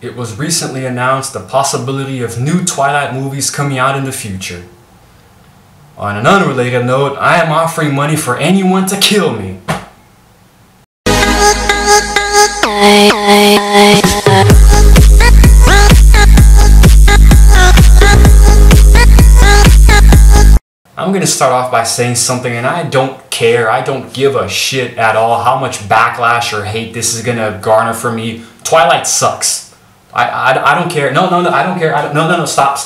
it was recently announced the possibility of new Twilight movies coming out in the future. On an unrelated note, I am offering money for anyone to kill me. I'm gonna start off by saying something, and I don't care, I don't give a shit at all how much backlash or hate this is gonna garner for me. Twilight sucks. I don't care. No, I don't care. No, stop.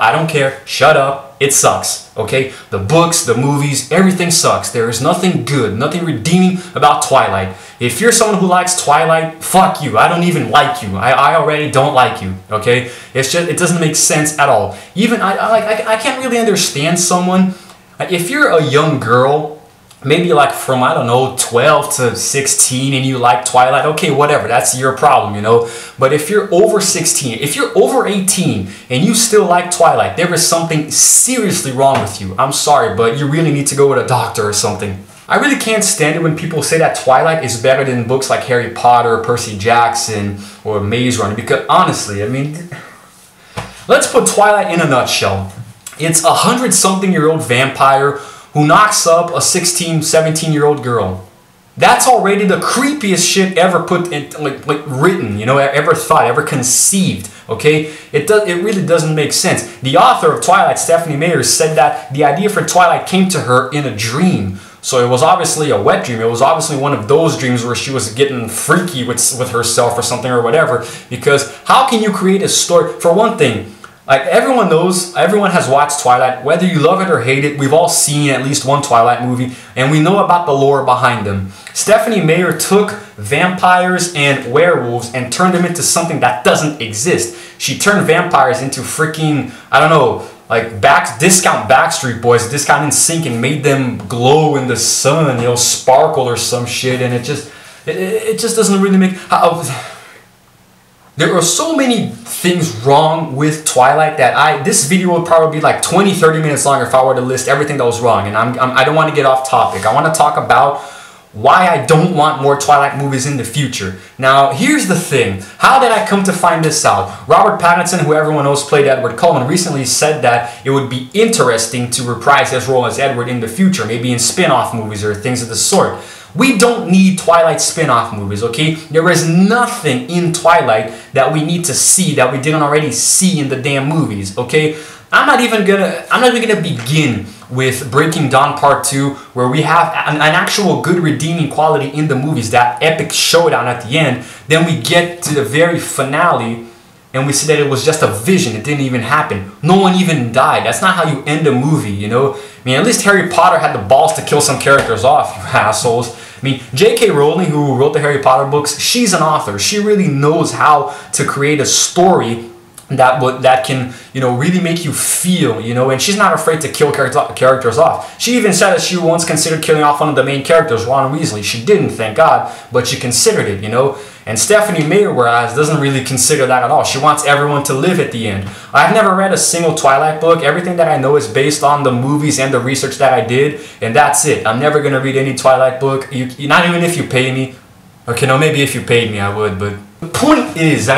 I don't care. Shut up. It sucks. Okay? The books, the movies, everything sucks. There is nothing good, nothing redeeming about Twilight. If you're someone who likes Twilight, fuck you. I don't even like you. I already don't like you. Okay? It's just, it doesn't make sense at all. Even, I can't really understand someone. If you're a young girl, maybe like from, I don't know, 12 to 16 and you like Twilight, okay, whatever, that's your problem, you know. But if you're over 16, if you're over 18 and you still like Twilight, there is something seriously wrong with you. I'm sorry, but you really need to go with a doctor or something. I really can't stand it when people say that Twilight is better than books like Harry Potter, Percy Jackson, or Maze Runner, because honestly, I mean, let's put Twilight in a nutshell. It's a 100-something-year-old vampire who knocks up a 16, 17-year-old girl. That's already the creepiest shit ever put in, like written, you know, ever thought, ever conceived, okay? It really doesn't make sense. The author of Twilight, Stephanie Meyer, said that the idea for Twilight came to her in a dream. So it was obviously a wet dream. It was obviously one of those dreams where she was getting freaky with herself or something or whatever. Because how can you create a story? For one thing, like everyone knows, everyone has watched Twilight, whether you love it or hate it, we've all seen at least one Twilight movie, and we know about the lore behind them. Stephanie Meyer took vampires and werewolves and turned them into something that doesn't exist. She turned vampires into freaking, I don't know, like discount Backstreet Boys, discount NSYNC, and made them glow in the sun, you know, sparkle or some shit, and it just doesn't really make... There are so many things wrong with Twilight that this video would probably be like 20-30 minutes long if I were to list everything that was wrong, and I don't want to get off topic. I want to talk about why I don't want more Twilight movies in the future. Now, here's the thing. How did I come to find this out? Robert Pattinson, who everyone knows played Edward Cullen, recently said that it would be interesting to reprise his role as Edward in the future, maybe in spin-off movies or things of the sort. We don't need Twilight spin-off movies, okay? There is nothing in Twilight that we need to see that we didn't already see in the damn movies, okay? I'm not even gonna begin with Breaking Dawn Part 2, where we have an actual good redeeming quality in the movies, that epic showdown at the end. Then we get to the very finale, and we see that it was just a vision. It didn't even happen. No one even died. That's not how you end a movie, you know? I mean, at least Harry Potter had the balls to kill some characters off, you assholes. I mean, J.K. Rowling, who wrote the Harry Potter books, she's an author. She really knows how to create a story that can, you know, really make you feel, you know, and she's not afraid to kill characters off. She even said that she once considered killing off one of the main characters, Ron Weasley. She didn't, thank God, but she considered it, you know. And Stephanie Meyer, whereas, doesn't really consider that at all. She wants everyone to live at the end. I've never read a single Twilight book. Everything that I know is based on the movies and the research that I did, and that's it. I'm never going to read any Twilight book, not even if you pay me. Okay, no, maybe if you paid me I would, but the point is,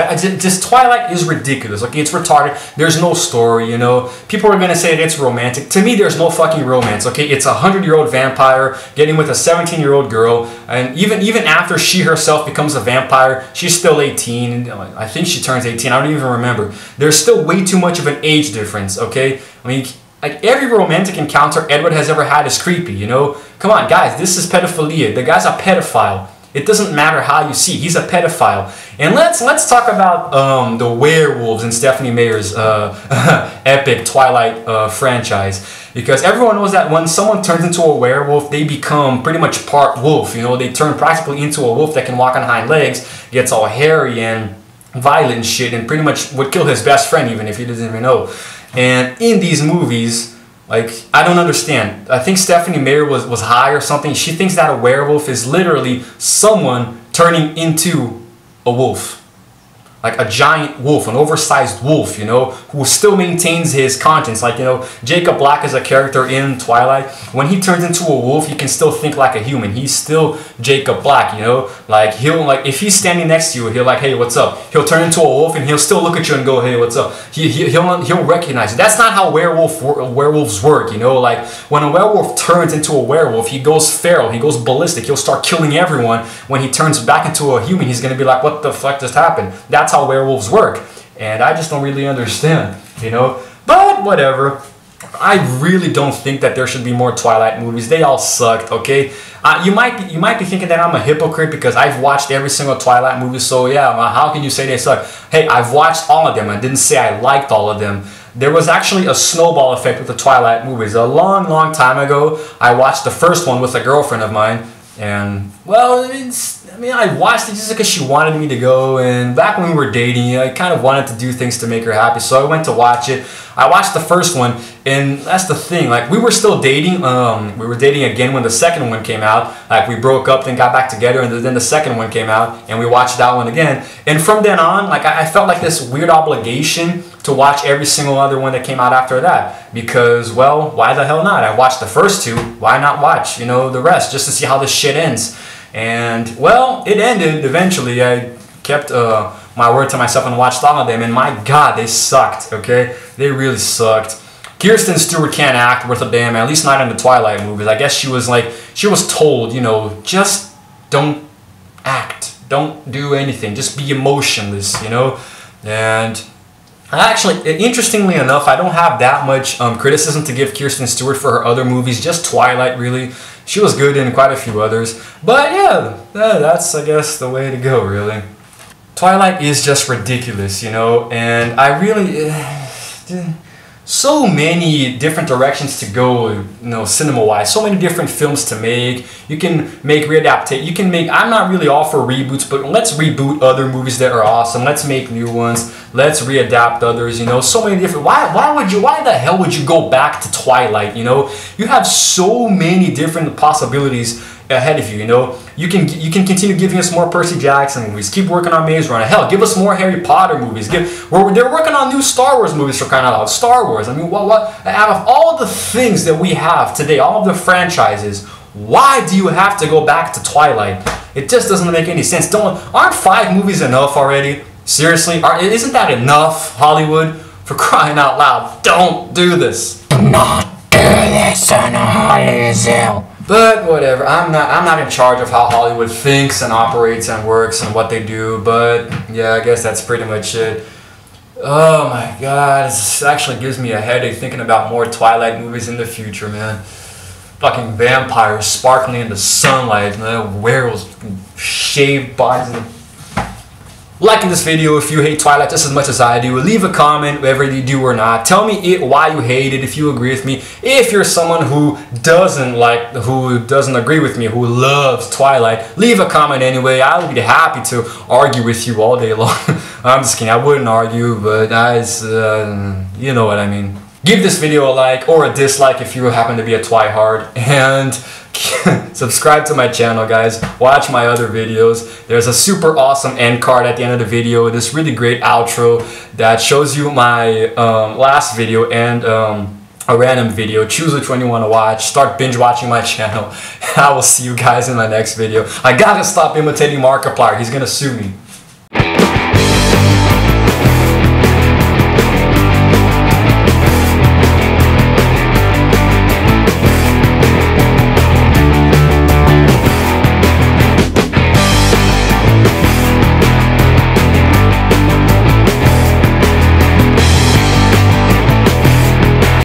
just Twilight is ridiculous. Okay, it's retarded. There's no story, you know. People are gonna say that it's romantic. To me, there's no fucking romance. Okay, it's a 100-year-old vampire getting with a 17-year-old girl, and even after she herself becomes a vampire, she's still 18. I think she turns 18. I don't even remember. There's still way too much of an age difference. Okay, I mean, like every romantic encounter Edward has ever had is creepy. You know, come on, guys, this is pedophilia. The guy's a pedophile. It doesn't matter how you see. He's a pedophile. And let's talk about the werewolves in Stephanie Meyer's epic Twilight franchise. Because everyone knows that when someone turns into a werewolf, they become pretty much part wolf. You know, they turn practically into a wolf that can walk on hind legs, gets all hairy and violent and shit, and pretty much would kill his best friend even if he doesn't even know. And in these movies, like, I don't understand. I think Stephanie Meyer was high or something. She thinks that a werewolf is literally someone turning into a wolf. like a giant wolf, an oversized wolf, you know, who still maintains his conscience. Like, you know, Jacob Black is a character in Twilight. When he turns into a wolf, he can still think like a human. He's still Jacob Black, you know, like he'll, like, if he's standing next to you, he'll like, hey, what's up? He'll turn into a wolf and he'll still look at you and go, hey, what's up? He'll recognize you. That's not how werewolves work, you know. Like, when a werewolf turns into a werewolf, he goes feral, he goes ballistic, he'll start killing everyone. When he turns back into a human, he's gonna be like, what the fuck just happened? That's how werewolves work, and I just don't really understand, you know. But whatever. I really don't think that there should be more Twilight movies. They all sucked, okay? You might be thinking that I'm a hypocrite because I've watched every single Twilight movie, so yeah, how can you say they suck? Hey, I've watched all of them. I didn't say I liked all of them. There was actually a snowball effect with the Twilight movies. A long time ago, I watched the first one with a girlfriend of mine, and, well, I watched it just because she wanted me to go, and back when we were dating, I kind of wanted to do things to make her happy, so I went to watch it. I watched the first one, and that's the thing, like, we were still dating. We were dating again when the second one came out. Like, we broke up, then got back together, and then the second one came out, and we watched that one again. And from then on, like, I felt like this weird obligation to watch every single other one that came out after that, because, well, why the hell not? I watched the first two, why not watch, you know, the rest, just to see how this shit ends? And, well, it ended eventually. I kept my word to myself and watched all of them, and my god, they sucked, okay? They really sucked. Kirsten Stewart can't act worth a damn, at least not in the Twilight movies. I guess she was told, you know, just don't act, don't do anything, just be emotionless, you know? And actually, interestingly enough, I don't have that much criticism to give Kirsten Stewart for her other movies, just Twilight, really. She was good in quite a few others. But yeah, that's, I guess, the way to go, really. Twilight is just ridiculous, you know, and I really... so many different directions to go, you know, cinema-wise. So many different films to make. You can make readaptate. You can make. I'm not really all for reboots, but let's reboot other movies that are awesome. Let's make new ones. Let's readapt others. You know, so many different. Why the hell would you go back to Twilight? You know, you have so many different possibilities ahead of you. You know, you can continue giving us more Percy Jackson movies. Keep working on Maze Runner. Hell, give us more Harry Potter movies. They're working on new Star Wars movies, for crying out loud. Star Wars. I mean, what? Out of all the things that we have today, all of the franchises, why do you have to go back to Twilight? It just doesn't make any sense. Aren't 5 movies enough already? Seriously, isn't that enough, Hollywood? For crying out loud, don't do this. Do not do this on Hollywood. But whatever, I'm not in charge of how Hollywood thinks and operates and works and what they do, but yeah, I guess that's pretty much it. Oh my god, this actually gives me a headache thinking about more Twilight movies in the future, man. Fucking vampires sparkling in the sunlight, man, werewolves, shaved bodies. Liking this video if you hate Twilight just as much as I do. Leave a comment whether you do or not. Tell me why you hate it, if you agree with me. If you're someone who doesn't agree with me, who loves Twilight, leave a comment anyway. I would be happy to argue with you all day long. I'm just kidding, I wouldn't argue, but guys, you know what I mean. Give this video a like or a dislike if you happen to be a Twihard, and subscribe to my channel, guys. Watch my other videos. There's a super awesome end card at the end of the video, this really great outro that shows you my last video and a random video. Choose which one you want to watch. Start binge watching my channel. I will see you guys in my next video. I gotta stop imitating Markiplier. He's gonna sue me.